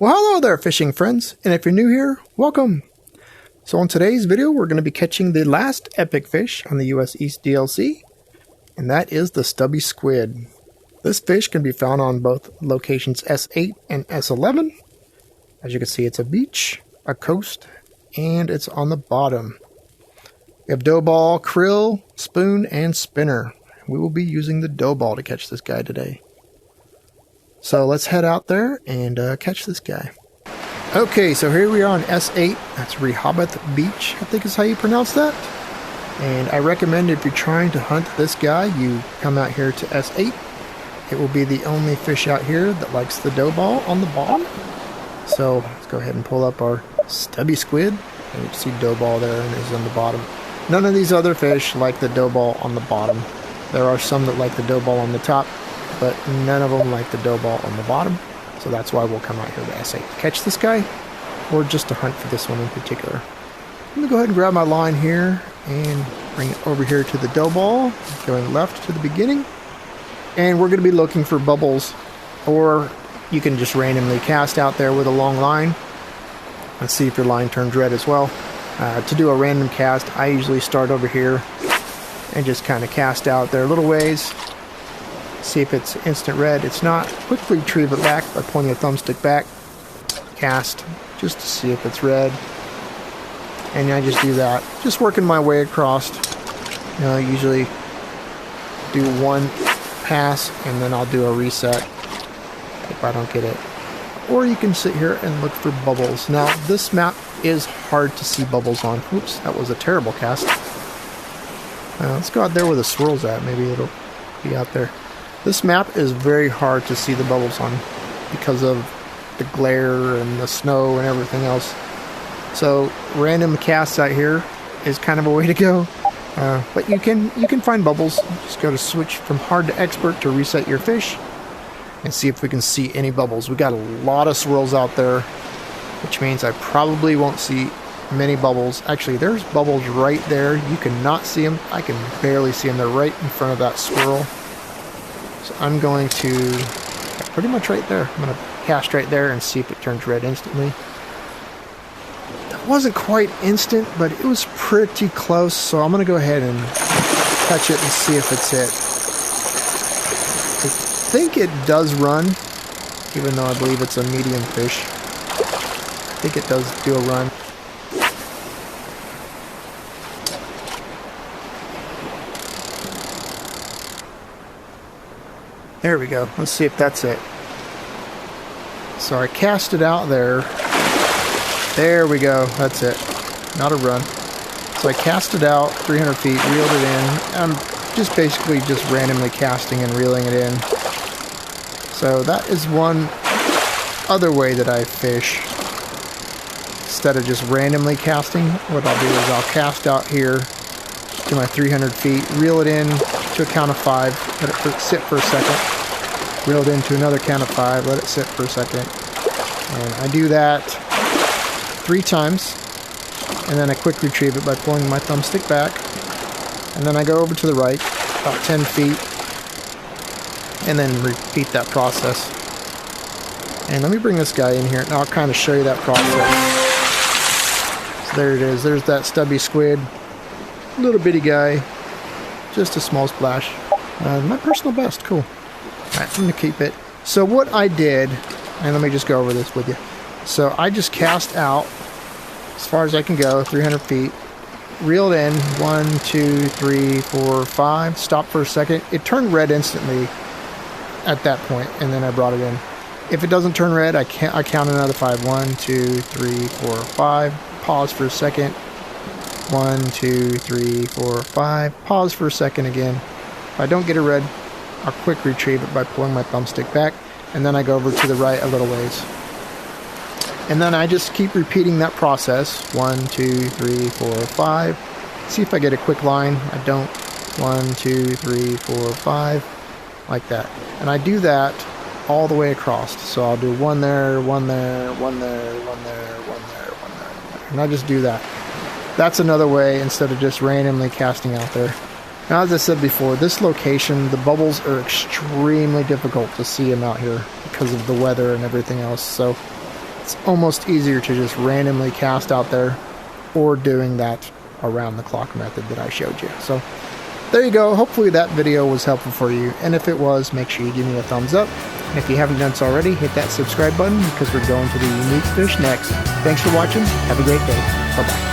Well, hello there, fishing friends, and if you're new here, welcome. So on today's video, we're going to be catching the last epic fish on the US East DLC, and that is the Stubby Squid. This fish can be found on both locations S8 and S11. As you can see, it's a beach, a coast, and it's on the bottom. We have dough ball, krill, spoon, and spinner. We will be using the dough ball to catch this guy today. So let's head out there and catch this guy. Okay, so here we are on S8. That's Rehoboth Beach, I think is how you pronounce that. And I recommend if you're trying to hunt this guy, you come out here to S8. It will be the only fish out here that likes the dough ball on the bottom. So let's go ahead and pull up our Stubby Squid. And you can see dough ball there and it's on the bottom. None of these other fish like the dough ball on the bottom. There are some that like the dough ball on the top, but none of them like the dough ball on the bottom. So that's why we'll come out here to S8 to catch this guy, or just to hunt for this one in particular. I'm going to go ahead and grab my line here and bring it over here to the dough ball, going left to the beginning. And we're going to be looking for bubbles, or you can just randomly cast out there with a long line and see if your line turns red as well. To do a random cast, I usually start over here and just kind of cast out there a little ways. See if it's instant red. It's not. Quickly retrieve it back by pulling your thumbstick back. Cast just to see if it's red. And I just do that. Just working my way across. I usually do one pass and then I'll do a reset if I don't get it. Or you can sit here and look for bubbles. Now this map is hard to see bubbles on. Oops, that was a terrible cast. Let's go out there where the swirl's at. Maybe it'll be out there. This map is very hard to see the bubbles on because of the glare and the snow and everything else. So random casts out here is kind of a way to go. But you can find bubbles. Just go to switch from hard to expert to reset your fish and see if we can see any bubbles. We got a lot of swirls out there, which means I probably won't see many bubbles. Actually, there's bubbles right there. You cannot see them. I can barely see them. They're right in front of that swirl. So I'm going to, pretty much right there, I'm going to cast right there and see if it turns red instantly. It wasn't quite instant, but it was pretty close, so I'm going to go ahead and touch it and see if it's it. I think it does run, even though I believe it's a medium fish. I think it does do a run. There we go. Let's see if that's it. So I cast it out there. There we go. That's it. Not a run. So I cast it out 300 feet, reeled it in. I'm just basically just randomly casting and reeling it in. So that is one other way that I fish. Instead of just randomly casting, what I'll do is I'll cast out here to my 300 feet, reel it in to a count of 5, let it sit for a second, reel it into another count of 5, let it sit for a second, and I do that 3 times, and then I quick retrieve it by pulling my thumbstick back, and then I go over to the right, about 10 feet, and then repeat that process. And let me bring this guy in here, and I'll kind of show you that process. So there it is, there's that Stubby Squid. Little bitty guy, just a small splash. My personal best, cool. Alright, I'm going to keep it. So what I did, and let me just go over this with you. So I just cast out as far as I can go, 300 feet, reeled in, 1, 2, 3, 4, 5, stopped for a second. It turned red instantly at that point, and then I brought it in. If it doesn't turn red, I count another 5. 1, 2, 3, 4, 5, pause for a second. 1, 2, 3, 4, 5. Pause for a second again. If I don't get a red, I'll quick retrieve it by pulling my thumbstick back, and then I go over to the right a little ways. And then I just keep repeating that process. 1, 2, 3, 4, 5. See if I get a quick line. I don't. 1, 2, 3, 4, 5. Like that. And I do that all the way across. So I'll do 1 there, 1 there, 1 there, 1 there, 1 there, 1 there, 1 there. And I just do that. That's another way instead of just randomly casting out there. Now, as I said before, this location, the bubbles are extremely difficult to see them out here because of the weather and everything else. So it's almost easier to just randomly cast out there or doing that around the clock method that I showed you. So there you go. Hopefully that video was helpful for you, and if it was, make sure you give me a thumbs up. And if you haven't done so already, hit that subscribe button because we're going to the unique fish next. Thanks for watching. Have a great day. Bye-bye.